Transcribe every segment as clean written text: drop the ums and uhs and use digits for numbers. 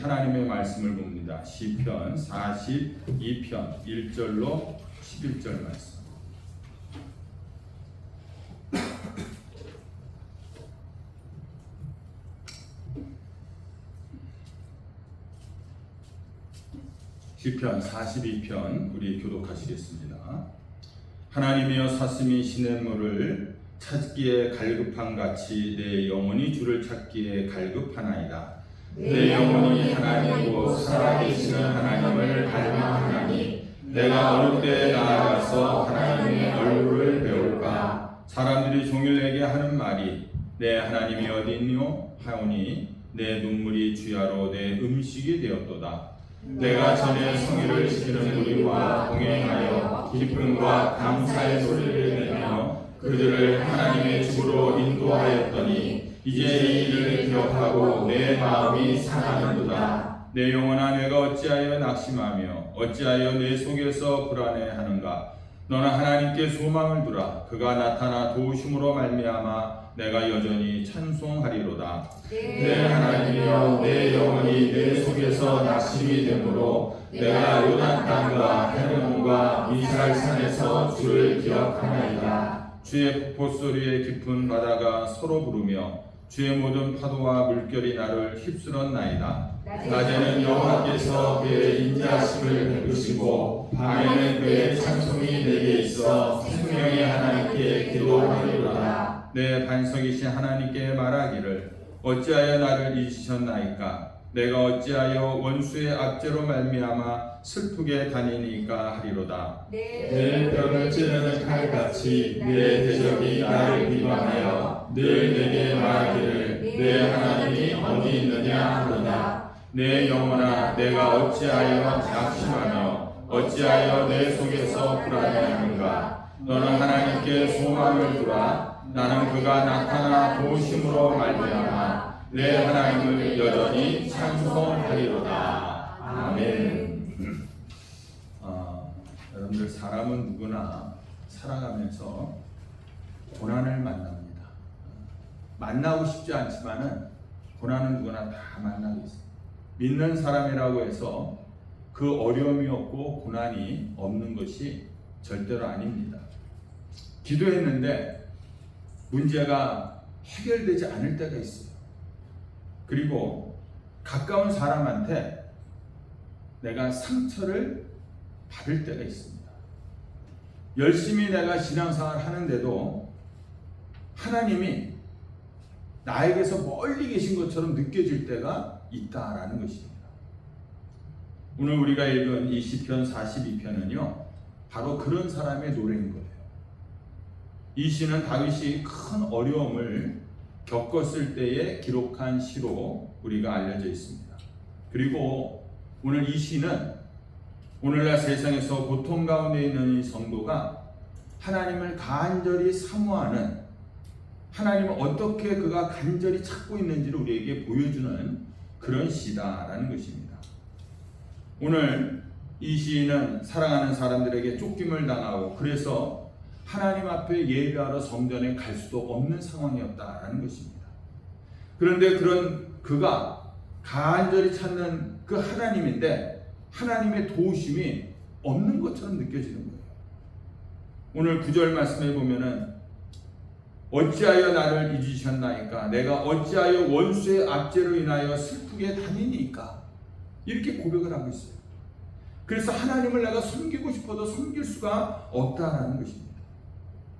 하나님의 말씀을 봅니다. 시편 42편 1절로 11절 말씀. 시편 42편 우리 교독하시겠습니다. 하나님이여 사슴이 시냇물을 찾기에 갈급한 같이 내 영혼이 주를 찾기에 갈급하나이다. 내 영혼이 하나님이고 살아계시는 하나님을 갈망하나니 내가 어느 때에 나아가서 하나님의 얼굴을 배울까. 사람들이 종일 내게 하는 말이 내 하나님이 어디 있뇨 하오니 내 눈물이 주야로 내 음식이 되었도다. 내가 전에 성의를 지키는 무리와 동행하여 기쁨과 감사의 소리를 내며 그들을 하나님의 집으로 인도하였더니 이제 이 일을 기억하고 내 마음이 상하는도다. 내 영혼아 내가 어찌하여 낙심하며 어찌하여 내 속에서 불안해하는가. 너는 하나님께 소망을 두라. 그가 나타나 도우심으로 말미암아 내가 여전히 찬송하리로다. 내 하나님이여 내 영혼이 내 속에서 낙심이 되므로 내가 요단 땅과 헤르몬과 미스랄 산에서 주를 기억하나이다. 주의 폭포소리에 깊은 바다가 서로 부르며 주의 모든 파도와 물결이 나를 휩쓸었나이다. 낮에는 여호와께서 그의 인자하심을 베푸시고 밤에는 그의 찬송이 내게 있어 생명의 하나님께 기도하리로다. 내 반석이신 하나님께 말하기를 어찌하여 나를 잊으셨나이까. 내가 어찌하여 원수의 압제로 말미암아 슬프게 다니니까 하리로다. 내 뼈를 찌르는 칼같이 내 대적이 나를 비방하여 늘 내게 말하기를 내 하나님이 어디 있느냐 하도다. 내 영혼아 내가 어찌하여 낙심하며 어찌하여 내 속에서 불안해하는가. 너는 하나님께 소망을 두라. 나는 그가 나타나 도우심으로 말미암아 내 하나님을 여전히 찬송하리로다. 아멘. 여러분들 사람은 누구나 살아가면서 고난을 만납니다. 만나고 싶지 않지만은 고난은 누구나 다 만나고 있습니다. 믿는 사람이라고 해서 그 어려움이 없고 고난이 없는 것이 절대로 아닙니다. 기도했는데 문제가 해결되지 않을 때가 있어요. 그리고 가까운 사람한테 내가 상처를 받을 때가 있습니다. 열심히 내가 신앙생활을 하는데도 하나님이 나에게서 멀리 계신 것처럼 느껴질 때가 있다라는 것입니다. 오늘 우리가 읽은 이 시편 42편은요 바로 그런 사람의 노래인 거예요. 이 시는 다윗이 큰 어려움을 겪었을 때에 기록한 시로 우리가 알려져 있습니다. 그리고 오늘 이 시는 오늘날 세상에서 고통 가운데 있는 이 성도가 하나님을 간절히 사모하는, 하나님을 어떻게 그가 간절히 찾고 있는지를 우리에게 보여주는 그런 시다라는 것입니다. 오늘 이 시인은 사랑하는 사람들에게 쫓김을 당하고 그래서 하나님 앞에 예배하러 성전에 갈 수도 없는 상황이었다라는 것입니다. 그런데 그런 그가 간절히 찾는 그 하나님인데 하나님의 도우심이 없는 것처럼 느껴지는 거예요. 오늘 9절 말씀에 보면은 어찌하여 나를 잊으셨나이까. 내가 어찌하여 원수의 압제로 인하여 슬프게 다니니까. 이렇게 고백을 하고 있어요. 그래서 하나님을 내가 섬기고 싶어도 섬길 수가 없다라는 것입니다.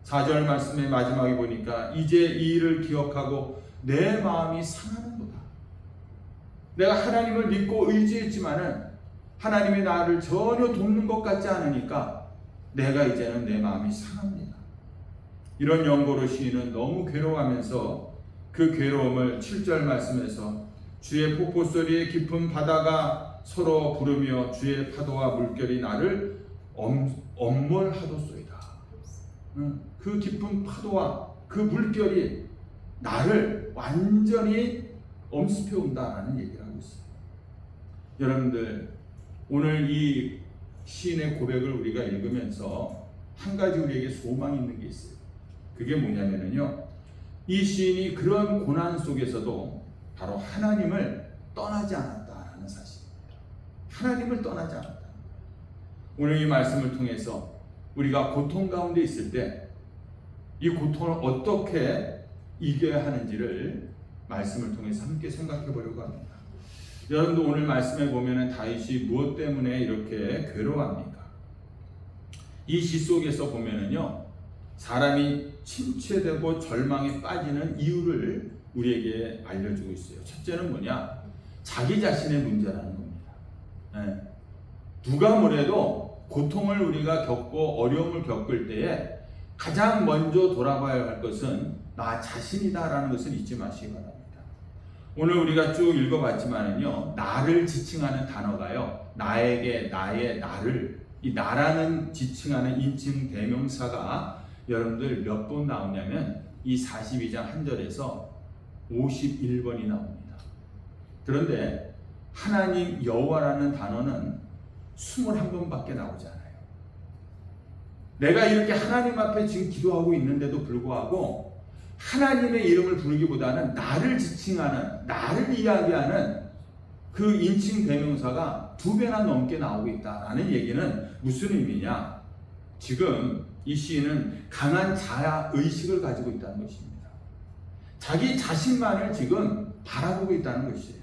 4절 말씀의 마지막에 보니까 이제 이 일을 기억하고 내 마음이 상하는도다. 내가 하나님을 믿고 의지했지만은 하나님이 나를 전혀 돕는 것 같지 않으니까 내가 이제는 내 마음이 상합니다. 이런 연고로 시인은 너무 괴로워하면서 그 괴로움을 7절 말씀에서 주의 폭포소리에 깊은 바다가 서로 부르며 주의 파도와 물결이 나를 엄몰하도소이다. 그 깊은 파도와 그 물결이 나를 완전히 엄습해 온다라는 얘기를 하고 있어요. 여러분들 오늘 이 시인의 고백을 우리가 읽으면서 한 가지 우리에게 소망이 있는 게 있어요. 그게 뭐냐면요, 이 시인이 그런 고난 속에서도 바로 하나님을 떠나지 않았다라는 사실. 하나님을 떠나지 않았다. 오늘 이 말씀을 통해서 우리가 고통 가운데 있을 때 이 고통을 어떻게 이겨야 하는지를 말씀을 통해서 함께 생각해 보려고 합니다. 여러분도 오늘 말씀에 보면은 다윗이 무엇 때문에 이렇게 괴로워합니까? 이 시 속에서 보면은요, 사람이 침체되고 절망에 빠지는 이유를 우리에게 알려주고 있어요. 첫째는 뭐냐? 자기 자신의 문제라는 겁니다. 네. 누가 뭐래도 고통을 우리가 겪고 어려움을 겪을 때에 가장 먼저 돌아봐야 할 것은 나 자신이다라는 것을 잊지 마시기 바랍니다. 오늘 우리가 쭉 읽어봤지만은요, 나를 지칭하는 단어가요, 나에게, 나의, 나를, 이 나라는 지칭하는 인칭 대명사가 여러분들 몇 번 나오냐면 이 42장 1절에서 51번이 나옵니다. 그런데 하나님 여호와라는 단어는 21번밖에 나오지 않아요. 내가 이렇게 하나님 앞에 지금 기도하고 있는데도 불구하고 하나님의 이름을 부르기보다는 나를 지칭하는, 나를 이야기하는 그 인칭 대명사가 2배나 넘게 나오고 있다라는 얘기는 무슨 의미냐? 지금 이 시인은 강한 자아 의식을 가지고 있다는 것입니다. 자기 자신만을 지금 바라보고 있다는 것이에요.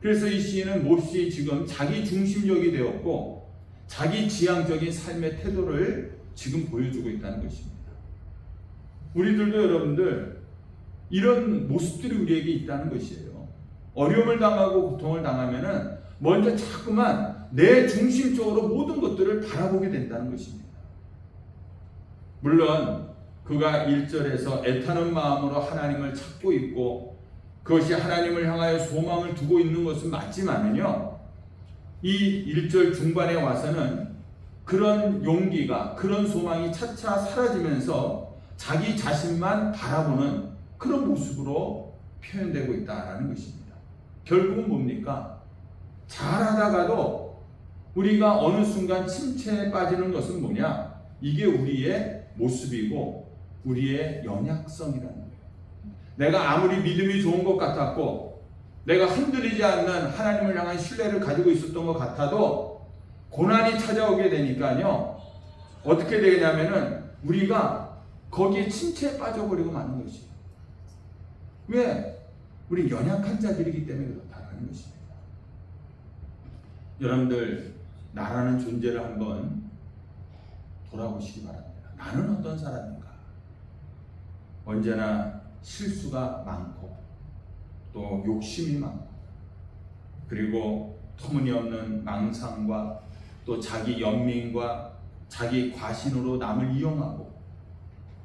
그래서 이 시인은 몹시 지금 자기 중심적이 되었고 자기 지향적인 삶의 태도를 지금 보여주고 있다는 것입니다. 우리들도 여러분들 이런 모습들이 우리에게 있다는 것이에요. 어려움을 당하고 고통을 당하면은 먼저 자꾸만 내 중심적으로 모든 것들을 바라보게 된다는 것입니다. 물론 그가 1절에서 애타는 마음으로 하나님을 찾고 있고 그것이 하나님을 향하여 소망을 두고 있는 것은 맞지만은요, 이 1절 중반에 와서는 그런 용기가, 그런 소망이 차차 사라지면서 자기 자신만 바라보는 그런 모습으로 표현되고 있다는 것입니다. 결국은 뭡니까? 잘하다가도 우리가 어느 순간 침체에 빠지는 것은 뭐냐? 이게 우리의 모습이고 우리의 연약성이라는 거예요. 내가 아무리 믿음이 좋은 것 같았고 내가 흔들리지 않는 하나님을 향한 신뢰를 가지고 있었던 것 같아도 고난이 찾아오게 되니까요, 어떻게 되냐면은 우리가 거기에 침체에 빠져버리고 마는 것이에요. 왜? 우리 연약한 자들이기 때문에 그렇다는 것입니다. 여러분들, 나라는 존재를 한번 돌아보시기 바랍니다. 나는 어떤 사람인가? 언제나 실수가 많고 또 욕심이 많고 그리고 터무니없는 망상과 또 자기 연민과 자기 과신으로 남을 이용하고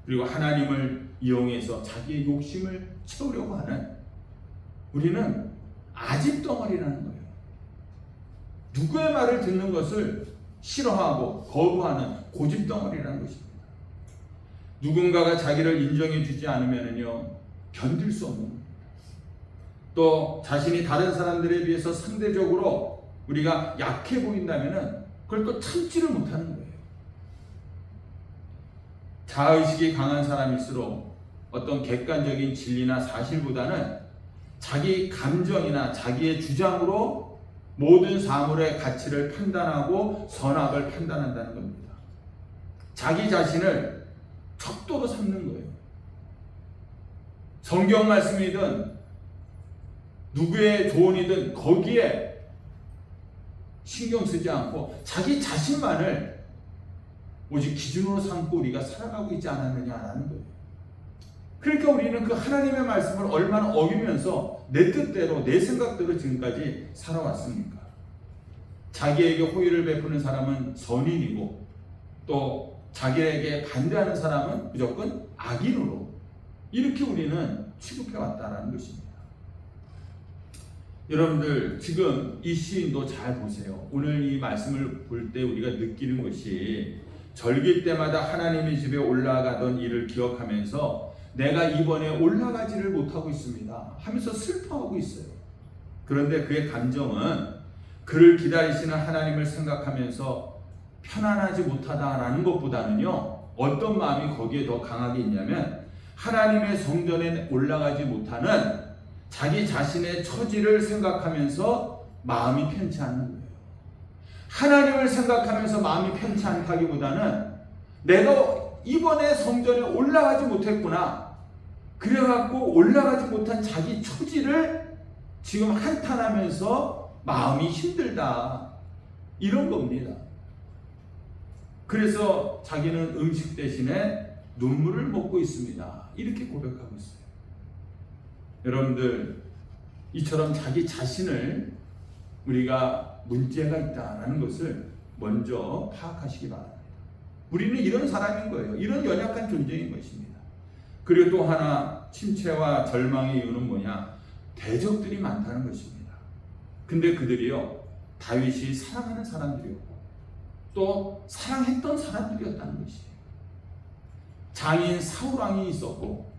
그리고 하나님을 이용해서 자기의 욕심을 채우려고 하는, 우리는 아집덩어리라는 거예요. 누구의 말을 듣는 것을 싫어하고 거부하는 고집덩어리라는 것입니다. 누군가가 자기를 인정해 주지 않으면요, 견딜 수 없는 겁니다. 또 자신이 다른 사람들에 비해서 상대적으로 우리가 약해 보인다면 그걸 또 참지를 못하는 거예요. 자아의식이 강한 사람일수록 어떤 객관적인 진리나 사실보다는 자기 감정이나 자기의 주장으로 모든 사물의 가치를 판단하고 선악을 판단한다는 겁니다. 자기 자신을 척도로 삼는 거예요. 성경 말씀이든 누구의 조언이든 거기에 신경 쓰지 않고 자기 자신만을 오직 기준으로 삼고 우리가 살아가고 있지 않았느냐라는 거예요. 그러니까 우리는 그 하나님의 말씀을 얼마나 어기면서 내 뜻대로 내 생각대로 지금까지 살아왔습니까? 자기에게 호의를 베푸는 사람은 선인이고 또 자기에게 반대하는 사람은 무조건 악인으로 이렇게 우리는 취급해왔다는 것입니다. 여러분들, 지금 이 시인도 잘 보세요. 오늘 이 말씀을 볼 때 우리가 느끼는 것이 절기 때마다 하나님의 집에 올라가던 일을 기억하면서 내가 이번에 올라가지를 못하고 있습니다 하면서 슬퍼하고 있어요. 그런데 그의 감정은 그를 기다리시는 하나님을 생각하면서 편안하지 못하다라는 것보다는요, 어떤 마음이 거기에 더 강하게 있냐면 하나님의 성전에 올라가지 못하는 자기 자신의 처지를 생각하면서 마음이 편치 않는 거예요. 하나님을 생각하면서 마음이 편치 않다기보다는 내가 이번에 성전에 올라가지 못했구나. 그래갖고 올라가지 못한 자기 처지를 지금 한탄하면서 마음이 힘들다. 이런 겁니다. 그래서 자기는 음식 대신에 눈물을 먹고 있습니다. 이렇게 고백하고 있어요. 여러분들, 이처럼 자기 자신을 우리가 문제가 있다는 것을 먼저 파악하시기 바랍니다. 우리는 이런 사람인 거예요. 이런 연약한 존재인 것입니다. 그리고 또 하나, 침체와 절망의 이유는 뭐냐? 대적들이 많다는 것입니다. 근데 그들이요, 다윗이 사랑하는 사람들이었고 또 사랑했던 사람들이었다는 것이에요. 장인 사울왕이 있었고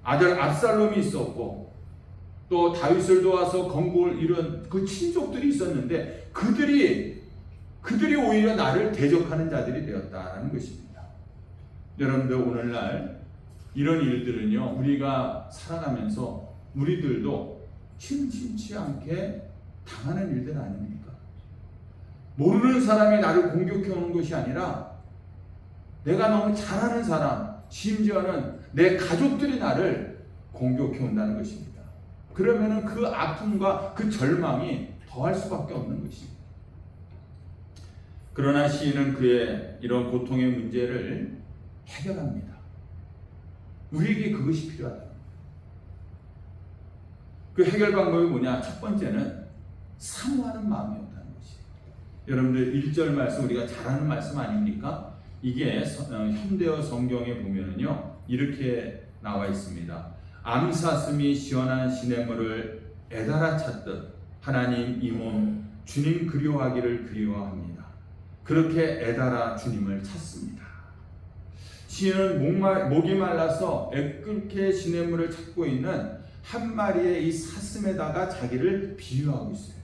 아들 압살롬이 있었고 또 다윗을 도와서 건국을 이룬 그 친족들이 있었는데 그들이 오히려 나를 대적하는 자들이 되었다는 것입니다. 여러분들, 오늘날 이런 일들은요, 우리가 살아가면서 우리들도 심심치 않게 당하는 일들 아닙니까? 모르는 사람이 나를 공격해 오는 것이 아니라 내가 너무 잘하는 사람, 심지어는 내 가족들이 나를 공격해 온다는 것입니다. 그러면은 그 아픔과 그 절망이 더할 수밖에 없는 것입니다. 그러나 시인은 그의 이런 고통의 문제를 해결합니다. 우리에게 그것이 필요하다. 그 해결 방법이 뭐냐? 첫 번째는 사모하는 마음이었다는 것이에요. 여러분들 1절 말씀 우리가 잘 아는 말씀 아닙니까? 이게 현대어 성경에 보면은요, 이렇게 나와 있습니다. 암사슴이 시원한 시냇물을 애달아 찾듯 하나님 이 몸 주님 그리워하기를 그리워합니다. 그렇게 애달아 주님을 찾습니다. 시인은 목이 말라서 애끓게 시냇물을 찾고 있는 한 마리의 이 사슴에다가 자기를 비유하고 있어요.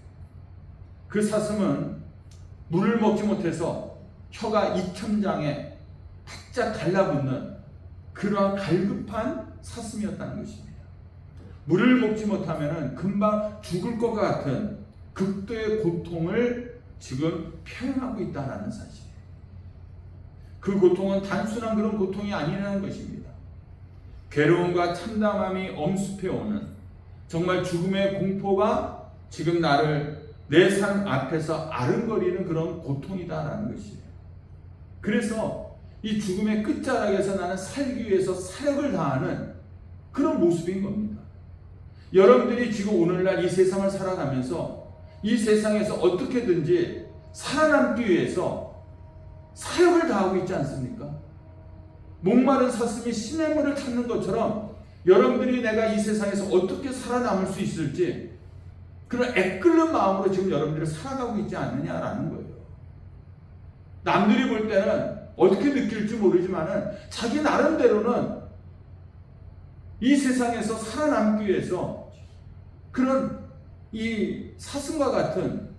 그 사슴은 물을 먹지 못해서 혀가 입천장에 바짝 달라붙는 그러한 갈급한 사슴이었다는 것입니다. 물을 먹지 못하면 금방 죽을 것 같은 극도의 고통을 지금 표현하고 있다는 사실이에요. 그 고통은 단순한 그런 고통이 아니라는 것입니다. 괴로움과 참담함이 엄습해오는 정말 죽음의 공포가 지금 나를 내 삶 앞에서 아른거리는 그런 고통이다라는 것이에요. 그래서 이 죽음의 끝자락에서 나는 살기 위해서 사역을 다하는 그런 모습인 겁니다. 여러분들이 지금 오늘날 이 세상을 살아가면서 이 세상에서 어떻게든지 살아남기 위해서 사역을 다하고 있지 않습니까? 목마른 사슴이 시냇물을 찾는 것처럼 여러분들이 내가 이 세상에서 어떻게 살아남을 수 있을지 그런 애끓는 마음으로 지금 여러분들이 살아가고 있지 않느냐라는 거예요. 남들이 볼 때는 어떻게 느낄지 모르지만은 자기 나름대로는 이 세상에서 살아남기 위해서 그런 이 사슴과 같은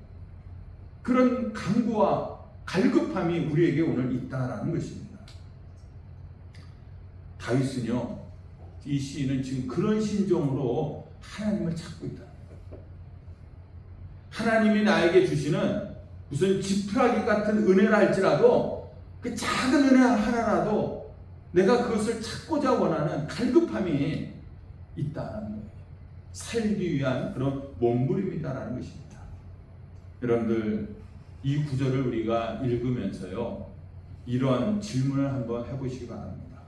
그런 강구와 갈급함이 우리에게 오늘 있다라는 것입니다. 다윗은요, 이 시인은 지금 그런 심정으로 하나님을 찾고 있다. 하나님이 나에게 주시는 무슨 지푸라기 같은 은혜라 할지라도 그 작은 은혜 하나라도 내가 그것을 찾고자 원하는 갈급함이 있다는 거예요. 살기 위한 그런 몸부림이다라는 것입니다. 여러분들, 이 구절을 우리가 읽으면서요, 이런 질문을 한번 해보시기 바랍니다.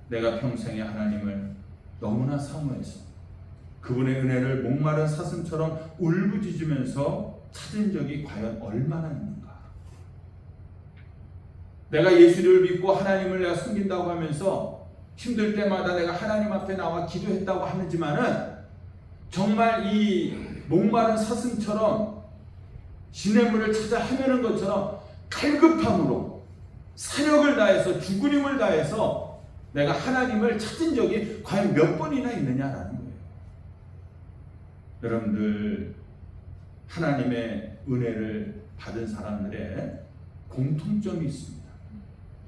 내가 평생에 하나님을 너무나 사모해서 그분의 은혜를 목마른 사슴처럼 울부짖으면서 찾은 적이 과연 얼마나 있는가? 내가 예수를 믿고 하나님을 내가 섬긴다고 하면서 힘들 때마다 내가 하나님 앞에 나와 기도했다고 하지만은 정말 이 목마른 사슴처럼 시냇물을 찾아 헤매는 것처럼 갈급함으로 사력을 다해서 죽은 힘을 다해서 내가 하나님을 찾은 적이 과연 몇 번이나 있느냐라는 거예요. 여러분들, 하나님의 은혜를 받은 사람들의 공통점이 있습니다.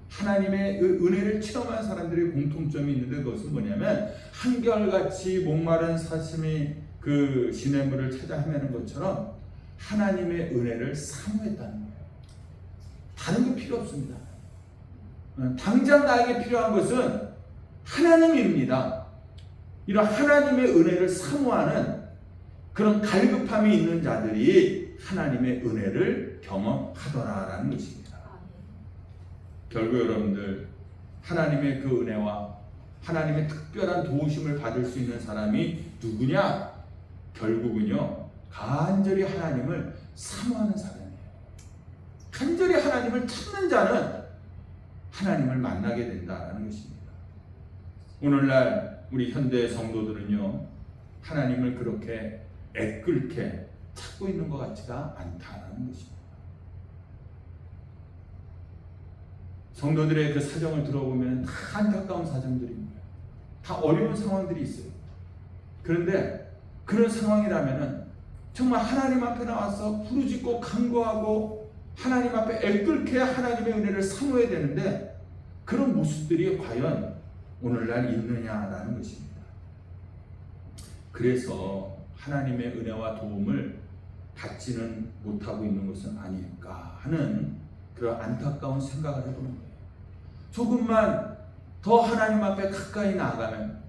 하나님의 은혜를 체험한 사람들의 공통점이 있는데 그것은 뭐냐면 한결같이 목마른 사슴이 그 시냇물을 찾아 헤매는 것처럼 하나님의 은혜를 사모했다는 거예요. 다른 게 필요 없습니다. 당장 나에게 필요한 것은 하나님입니다. 이런 하나님의 은혜를 사모하는 그런 갈급함이 있는 자들이 하나님의 은혜를 경험하더라라는 것입니다. 결국 여러분들, 하나님의 그 은혜와 하나님의 특별한 도우심을 받을 수 있는 사람이 누구냐? 결국은요, 간절히 하나님을 사모하는 사람이에요. 간절히 하나님을 찾는 자는 하나님을 만나게 된다는 것입니다. 오늘날 우리 현대 성도들은요, 하나님을 그렇게 애끓게 찾고 있는 것 같지가 않다는 것입니다. 성도들의 그 사정을 들어보면 다 안타까운 사정들입니다. 다 어려운 상황들이 있어요. 그런데 그런 상황이라면 정말 하나님 앞에 나와서 부르짖고 간구하고 하나님 앞에 애끓게 하나님의 은혜를 사모해야 되는데, 그런 모습들이 과연 오늘날 있느냐라는 것입니다. 그래서 하나님의 은혜와 도움을 받지는 못하고 있는 것은 아닐까 하는 그런 안타까운 생각을 해보는 거예요. 조금만 더 하나님 앞에 가까이 나아가면,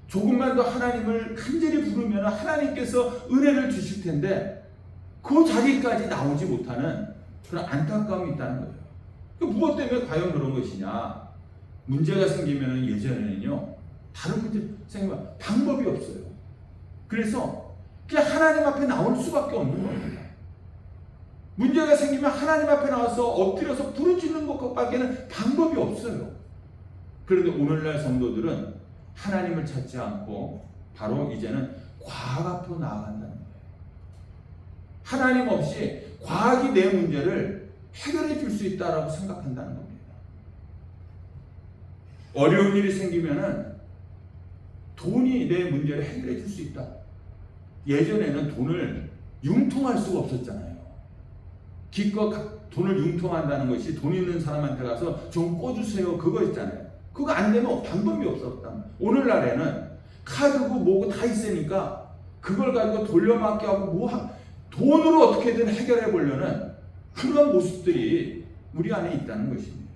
조금만 더 하나님을 간절히 부르면 하나님께서 은혜를 주실 텐데, 그 자리까지 나오지 못하는 그런 안타까움이 있다는 거예요. 그 무엇 때문에 과연 그런 것이냐? 문제가 생기면 예전에는요, 다른 문제 생기면 방법이 없어요. 그래서 그냥 하나님 앞에 나올 수밖에 없는 겁니다. 문제가 생기면 하나님 앞에 나와서 엎드려서 부르짖는 것밖에는 방법이 없어요. 그런데 오늘날 성도들은 하나님을 찾지 않고 바로 이제는 과학 앞으로 나아간다는 거예요. 하나님 없이 과학이 내 문제를 해결해 줄 수 있다라고 생각한다는 겁니다. 어려운 일이 생기면은 돈이 내 문제를 해결해 줄 수 있다. 예전에는 돈을 융통할 수가 없었잖아요. 기껏 돈을 융통한다는 것이 돈 있는 사람한테 가서 좀 꿔주세요, 그거 있잖아요. 그거 안 되면 방법이 없었다. 오늘날에는 카드고 뭐고 다 있으니까 그걸 가지고 돌려막기 하고 돈으로 어떻게든 해결해 보려는 그런 모습들이 우리 안에 있다는 것입니다.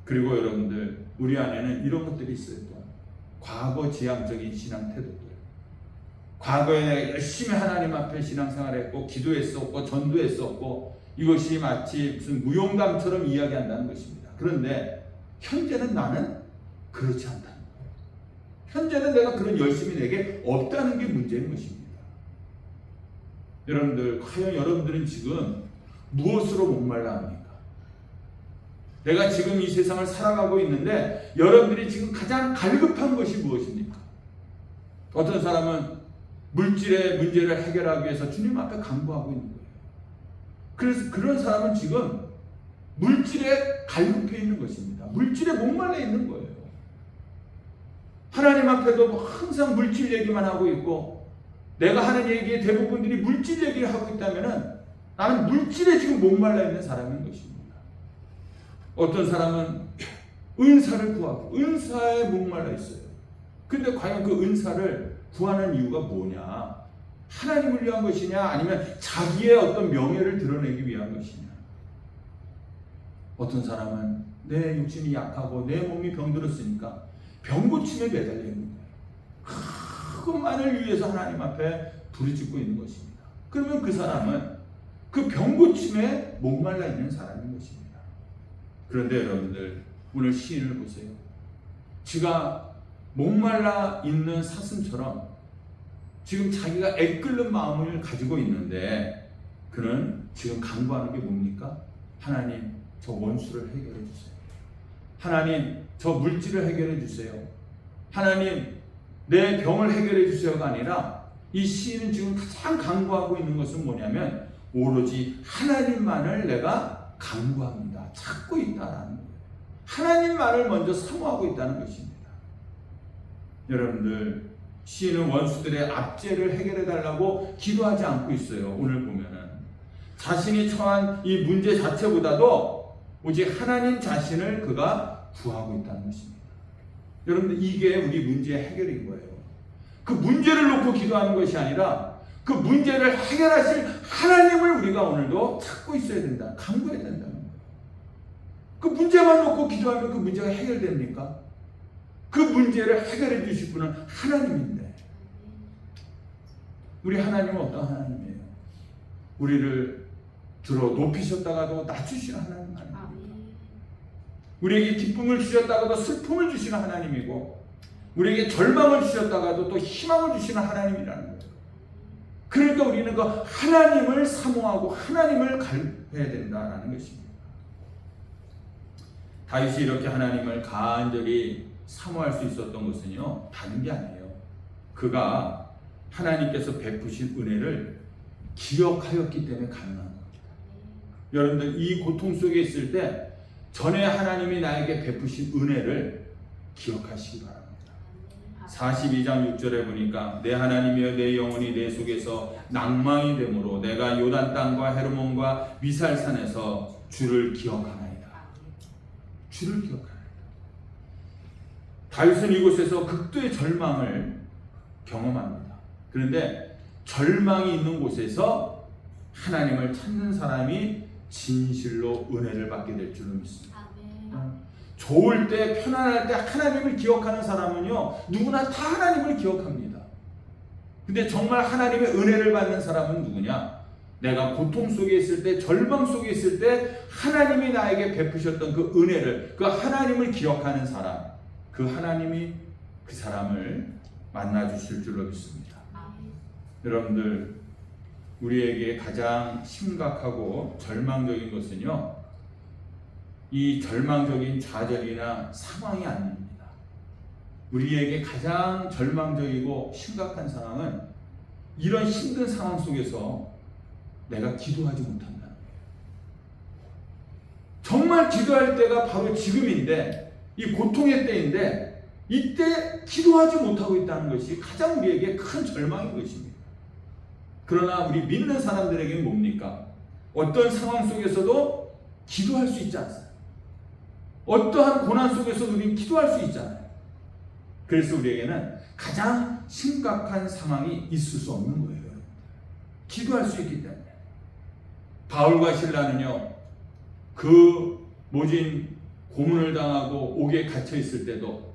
그리고 여러분들, 우리 안에는 이런 것들이 있어요. 또 과거 지향적인 신앙 태도들. 과거에 내가 열심히 하나님 앞에 신앙생활했고 기도했었고 전도했었고, 이것이 마치 무슨 무용담처럼 이야기한다는 것입니다. 그런데 현재는 나는 그렇지 않다는 거예요. 현재는 내가 그런 열심이 내게 없다는 게 문제인 것입니다. 여러분들, 과연 여러분들은 지금 무엇으로 목말라 합니까? 내가 지금 이 세상을 살아가고 있는데 여러분들이 지금 가장 갈급한 것이 무엇입니까? 어떤 사람은 물질의 문제를 해결하기 위해서 주님 앞에 간구하고 있는 거예요. 그래서 그런 사람은 지금 물질에 갈급해 있는 것입니다. 물질에 목말라 있는 거예요. 하나님 앞에도 항상 물질 얘기만 하고 있고, 내가 하는 얘기의 대부분들이 물질 얘기를 하고 있다면 나는 물질에 지금 목말라 있는 사람인 것입니다. 어떤 사람은 은사를 구하고 은사에 목말라 있어요. 근데 과연 그 은사를 구하는 이유가 뭐냐? 하나님을 위한 것이냐? 아니면 자기의 어떤 명예를 드러내기 위한 것이냐? 어떤 사람은 내 육신이 약하고 내 몸이 병들었으니까 병고침에 매달려 있는 거예요. 그것만을 위해서 하나님 앞에 부르짖고 있는 것입니다. 그러면 그 사람은 그 병고침에 목말라 있는 사람인 것입니다. 그런데 여러분들, 오늘 시인을 보세요. 지가 목말라 있는 사슴처럼 지금 자기가 애끓는 마음을 가지고 있는데, 그는 지금 간구하는 게 뭡니까? 하나님, 저 원수를 해결해 주세요. 하나님, 저 물질을 해결해 주세요. 하나님, 내 병을 해결해 주세요가 아니라, 이 시인은 지금 가장 간구하고 있는 것은 뭐냐면 오로지 하나님만을 내가 간구합니다. 찾고 있다라는 거예요. 하나님만을 먼저 사모하고 있다는 것입니다. 여러분들, 시인은 원수들의 압제를 해결해 달라고 기도하지 않고 있어요. 오늘 보면은 자신이 처한 이 문제 자체보다도 오직 하나님 자신을 그가 구하고 있다는 것입니다. 여러분들, 이게 우리 문제의 해결인 거예요. 그 문제를 놓고 기도하는 것이 아니라 그 문제를 해결하실 하나님을 우리가 오늘도 찾고 있어야 된다. 간구해야 된다는 거예요. 그 문제만 놓고 기도하면 그 문제가 해결됩니까? 그 문제를 해결해 주실 분은 하나님인데, 우리 하나님은 어떤 하나님이에요? 우리를 들어 높이셨다가도 낮추시는 하나님 아닙니까? 우리에게 기쁨을 주셨다가도 슬픔을 주시는 하나님이고, 우리에게 절망을 주셨다가도 또 희망을 주시는 하나님이라는 거예요. 그러니까 우리는 그 하나님을 사모하고 하나님을 갈구해야 된다라는 것입니다. 다윗이 이렇게 하나님을 간절히 사모할 수 있었던 것은요, 다른 게 아니에요. 그가 하나님께서 베푸신 은혜를 기억하였기 때문에 가능한 겁니다. 여러분들, 이 고통 속에 있을 때 전에 하나님이 나에게 베푸신 은혜를 기억하시기 바랍니다. 42장 6절에 보니까 내 하나님이여 내 영혼이 내 속에서 낭망이 되므로 내가 요단 땅과 헤르몬과 미살산에서 주를 기억하나이다. 주를 기억하나이다. 다윗은 이곳에서 극도의 절망을 경험합니다. 그런데 절망이 있는 곳에서 하나님을 찾는 사람이 진실로 은혜를 받게 될 줄로 믿습니다. 좋을 때, 편안할 때 하나님을 기억하는 사람은요, 누구나 다 하나님을 기억합니다. 근데 정말 하나님의 은혜를 받는 사람은 누구냐? 내가 고통 속에 있을 때, 절망 속에 있을 때 하나님이 나에게 베푸셨던 그 은혜를, 그 하나님을 기억하는 사람, 그 하나님이 그 사람을 만나 주실 줄로 믿습니다. 여러분들, 우리에게 가장 심각하고 절망적인 것은요, 이 절망적인 좌절이나 상황이 아닙니다. 우리에게 가장 절망적이고 심각한 상황은 이런 힘든 상황 속에서 내가 기도하지 못한다는 거예요. 정말 기도할 때가 바로 지금인데, 이 고통의 때인데 이때 기도하지 못하고 있다는 것이 가장 우리에게 큰 절망인 것입니다. 그러나 우리 믿는 사람들에게는 뭡니까? 어떤 상황 속에서도 기도할 수 있지 않습니까? 어떠한 고난 속에서도 우리는 기도할 수 있잖아요. 그래서 우리에게는 가장 심각한 상황이 있을 수 없는 거예요. 기도할 수 있기 때문에. 바울과 실라는요, 그 모진 고문을 당하고 옥에 갇혀 있을 때도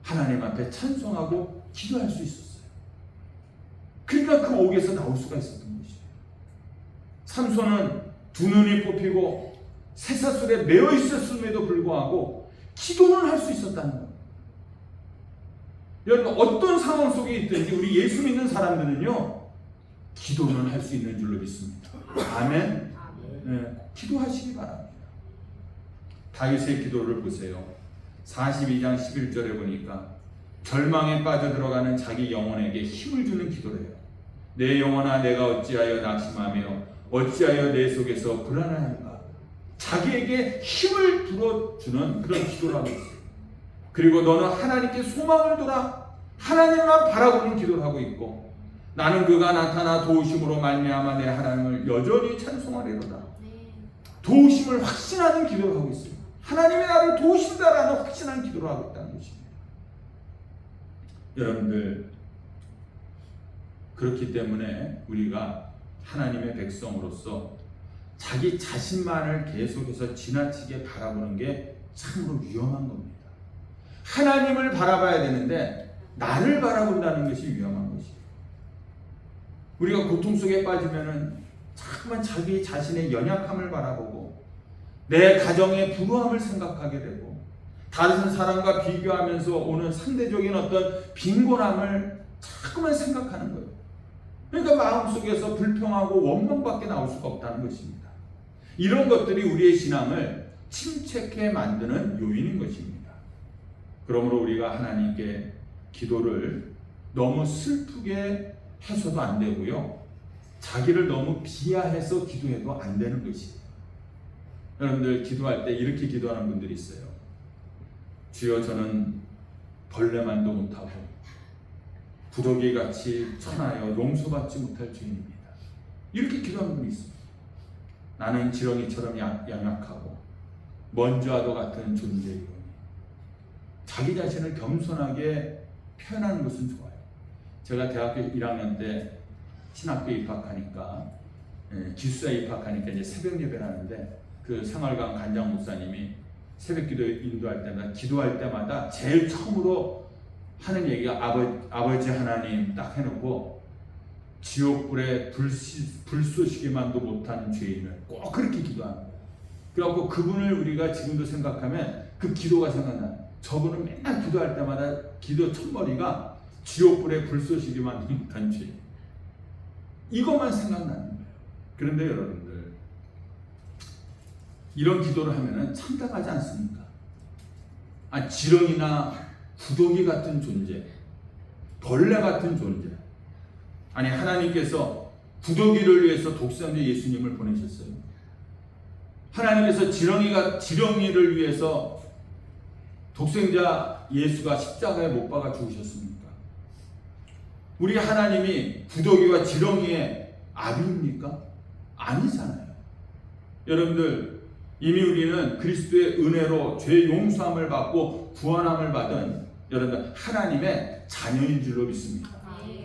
하나님 앞에 찬송하고 기도할 수 있었어요. 그러니까 그 옥에서 나올 수가 있었던 것이에요. 삼손은 두 눈이 뽑히고 쇠사슬에 매어 있었음에도 불구하고 기도는 할 수 있었다는 겁니다. 여러분, 어떤 상황 속에 있든지 우리 예수 믿는 사람들은요, 기도는 할 수 있는 줄로 믿습니다. 아멘. 네, 기도하시기 바랍니다. 다윗의 기도를 보세요. 42장 11절에 보니까 절망에 빠져들어가는 자기 영혼에게 힘을 주는 기도를 해요. 내 영혼아, 내가 어찌하여 낙심하며 어찌하여 내 속에서 불안하는가. 자기에게 힘을 불어주는 그런 기도를 하고 있어요. 그리고 너는 하나님께 소망을 둬라. 하나님만 바라보는 기도를 하고 있고, 나는 그가 나타나 도우심으로 말미암아 내 하나님을 여전히 찬송하리로다. 도우심을 확신하는 기도를 하고 있어요. 하나님이 나를 도우신다라는 확신한 기도를 하고 있다는 것입니다. 여러분들, 그렇기 때문에 우리가 하나님의 백성으로서 자기 자신만을 계속해서 지나치게 바라보는 게 참으로 위험한 겁니다. 하나님을 바라봐야 되는데 나를 바라본다는 것이 위험한 것이에요. 우리가 고통 속에 빠지면은 자꾸만 자기 자신의 연약함을 바라보고 내 가정의 불우함을 생각하게 되고 다른 사람과 비교하면서 오는 상대적인 어떤 빈곤함을 자꾸만 생각하는 거예요. 그러니까 마음속에서 불평하고 원망밖에 나올 수가 없다는 것입니다. 이런 것들이 우리의 신앙을 침체케 만드는 요인인 것입니다. 그러므로 우리가 하나님께 기도를 너무 슬프게 해서도 안 되고요, 자기를 너무 비하해서 기도해도 안 되는 것이에요. 여러분들, 기도할 때 이렇게 기도하는 분들이 있어요. 주여, 저는 벌레만도 못하고 부더기같이 천하여 용서받지 못할 죄인입니다. 이렇게 기도하는 분이 있습니다. 나는 지렁이처럼 연약하고 먼지와도 같은 존재이오니. 자기 자신을 겸손하게 표현하는 것은 좋아요. 제가 대학교 1학년 때 신학교에 입학하니까 기숙사에 입학하니까 이제 새벽 예배를 하는데 그 생활관 간장 목사님이 새벽 기도 인도할 때마다 기도할 때마다 제일 처음으로 하는 얘기가 아버지 하나님 딱 해놓고 지옥불에 불 쏘시게만도 못하는 죄인을 꼭 그렇게 기도하는 거예요. 그래갖고 그분을 우리가 지금도 생각하면 그 기도가 생각나요. 저분은 맨날 기도할 때마다 기도 첫머리가 지옥불에 불 쏘시게만도 못한 죄. 이것만 생각나는 거예요. 그런데 여러분들 이런 기도를 하면은 참담하지 않습니까? 지렁이나 구더기 같은 존재, 벌레 같은 존재. 아니 하나님께서 구더기를 위해서 독생자 예수님을 보내셨어요. 하나님께서 지렁이를 위해서 독생자 예수가 십자가에 못 박아 죽으셨습니까? 우리 하나님이 구더기와 지렁이의 아비입니까? 아니잖아요. 여러분들 이미 우리는 그리스도의 은혜로 죄 용서함을 받고 구원함을 받은 여러분들 하나님의 자녀인 줄로 믿습니다.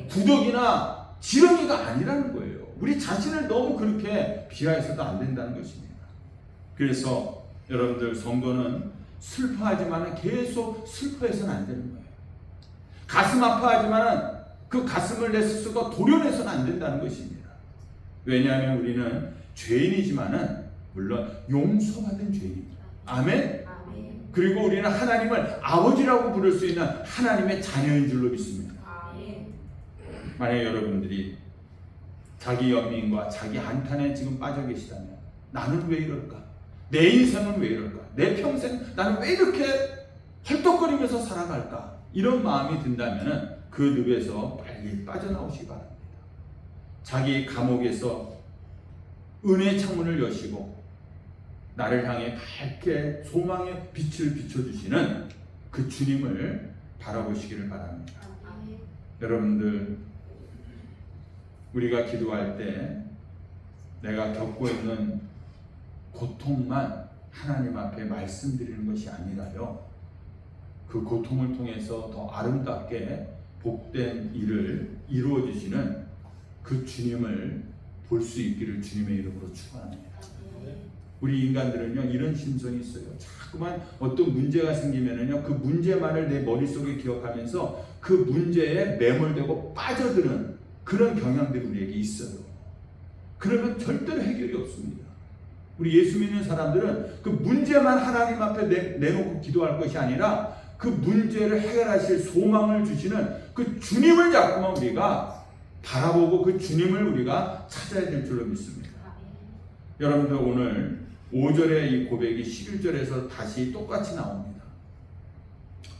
구더기나 지렁이가 아니라는 거예요. 우리 자신을 너무 그렇게 비하해서도 안 된다는 것입니다. 그래서 여러분들 성도는 슬퍼하지만 계속 슬퍼해서는 안 되는 거예요. 가슴 아파하지만 그 가슴을 내 스스로가 도려내서는 안 된다는 것입니다. 왜냐하면 우리는 죄인이지만은 물론 용서받은 죄인입니다. 아멘? 아멘. 그리고 우리는 하나님을 아버지라고 부를 수 있는 하나님의 자녀인 줄로 믿습니다. 아멘. 만약 여러분들이 자기 연민과 자기 한탄에 지금 빠져 계시다면 나는 왜 이럴까? 내 인생은 왜 이럴까? 내 평생 나는 왜 이렇게 헐떡거리면서 살아갈까? 이런 마음이 든다면 그 늪에서 빨리 빠져나오시기 바랍니다. 자기 감옥에서 은혜의 창문을 여시고 나를 향해 밝게 소망의 빛을 비춰주시는 그 주님을 바라보시기를 바랍니다. 여러분들 우리가 기도할 때 내가 겪고 있는 고통만 하나님 앞에 말씀드리는 것이 아니라요, 그 고통을 통해서 더 아름답게 복된 일을 이루어 주시는 그 주님을 볼 수 있기를 주님의 이름으로 축원합니다. 우리 인간들은요 이런 심성이 있어요. 자꾸만 어떤 문제가 생기면은요 그 문제만을 내 머릿속에 기억하면서 그 문제에 매몰되고 빠져드는 그런 경향들이 우리에게 있어요. 그러면 절대로 해결이 없습니다. 우리 예수 믿는 사람들은 그 문제만 하나님 앞에 내놓고 기도할 것이 아니라 그 문제를 해결하실 소망을 주시는 그 주님을 자꾸만 우리가 바라보고 그 주님을 우리가 찾아야 될 줄로 믿습니다. 여러분들 오늘 5절의 이 고백이 11절에서 다시 똑같이 나옵니다.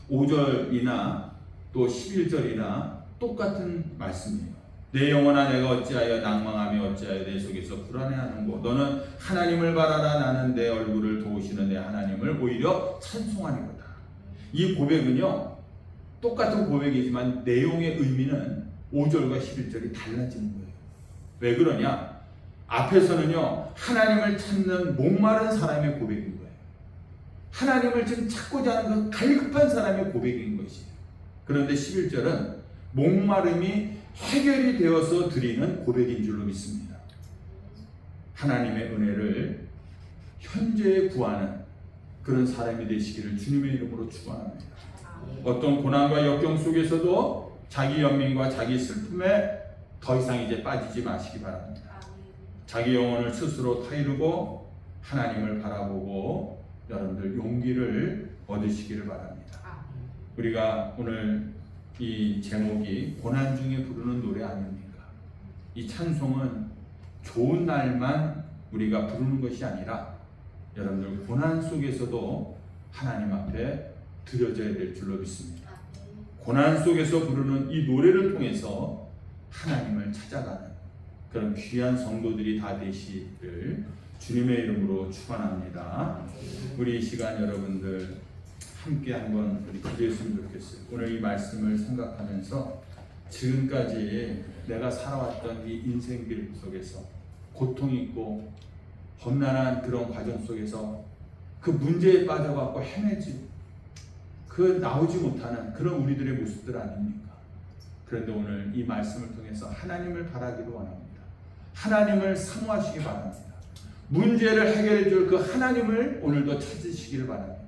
5절이나 또 11절이나 똑같은 말씀이에요. 내 영혼아 내가 어찌하여 낭망하며 어찌하여 내 속에서 불안해하는고 너는 하나님을 바라라. 나는 내 얼굴을 도우시는 내 하나님을 오히려 찬송하리로다. 이 고백은요 똑같은 고백이지만 내용의 의미는 5절과 11절이 달라지는 거예요. 왜 그러냐? 앞에서는요 하나님을 찾는 목마른 사람의 고백인 거예요. 하나님을 지금 찾고자 하는 그 갈급한 사람의 고백인 것이에요. 그런데 11절은 목마름이 해결이 되어서 드리는 고백인 줄로 믿습니다. 하나님의 은혜를 현재에 구하는 그런 사람이 되시기를 주님의 이름으로 축원합니다. 어떤 고난과 역경 속에서도 자기 연민과 자기 슬픔에 더 이상 이제 빠지지 마시기 바랍니다. 자기 영혼을 스스로 타이르고 하나님을 바라보고 여러분들 용기를 얻으시기를 바랍니다. 우리가 오늘 이 제목이 고난 중에 부르는 노래 아닙니까? 이 찬송은 좋은 날만 우리가 부르는 것이 아니라 여러분들 고난 속에서도 하나님 앞에 드려져야 될 줄로 믿습니다. 고난 속에서 부르는 이 노래를 통해서 하나님을 찾아가는 그런 귀한 성도들이 다 되시기를 주님의 이름으로 축원합니다. 우리 이 시간 여러분들 함께 한번 우리 기도했으면 좋겠어요. 오늘 이 말씀을 생각하면서 지금까지 내가 살아왔던 이 인생길 속에서 고통 있고 험난한 그런 과정 속에서 그 문제에 빠져갖고 헤매지 그 나오지 못하는 그런 우리들의 모습들 아닙니까? 그런데 오늘 이 말씀을 통해서 하나님을 바라기를 원합니다. 하나님을 사모하시기 바랍니다. 문제를 해결해 줄 그 하나님을 오늘도 찾으시기를 바랍니다.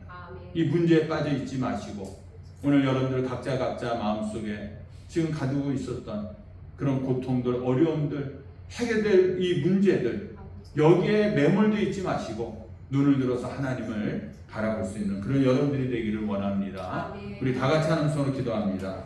이 문제에 빠져 있지 마시고 오늘 여러분들 각자 마음속에 지금 가지고 있었던 그런 고통들, 어려움들, 해결될 이 문제들 여기에 매몰되어 있지 마시고 눈을 들어서 하나님을 바라볼 수 있는 그런 여러분들이 되기를 원합니다. 우리 다 같이 하는 손으로 기도합니다.